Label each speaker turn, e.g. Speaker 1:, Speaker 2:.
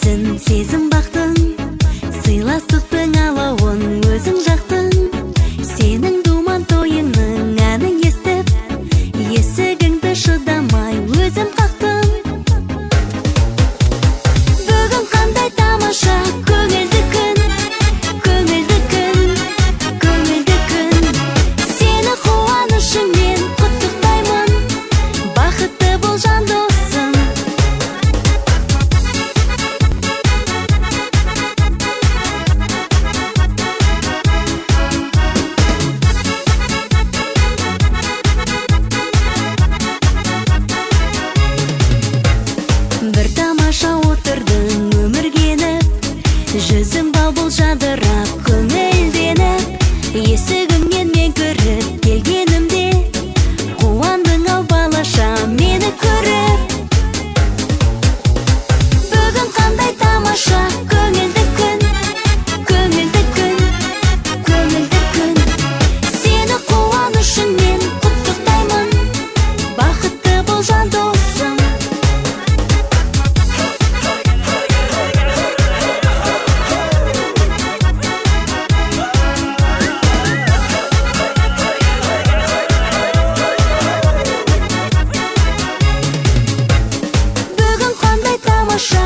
Speaker 1: сен сезім бақтың, сыйластықтың алауын өзің жақтың. Сенің думан тойыңның әнін естіп, есігіңді шыдамай өзім қақтым. Бүгін қандай тамаша, көңілді күн, көңілді күн, көңілді күн. Сені қуанышыңмен құттықтаймын, бақытты бол жан досым. Бір тамаша отырдың өміргеніп, жүзің бал-бұл жадырап көңілденіп. Есігіңнен мен кіріп келгенімде, қуандың ау балаша мені көріп. Бүгін қандай тамаша, көңілді күн, көңілді күн, көңілді күн. Сені қуанышыңмен құттықтаймын, бақытты бол жан досым. Бүгін қандай тамаша,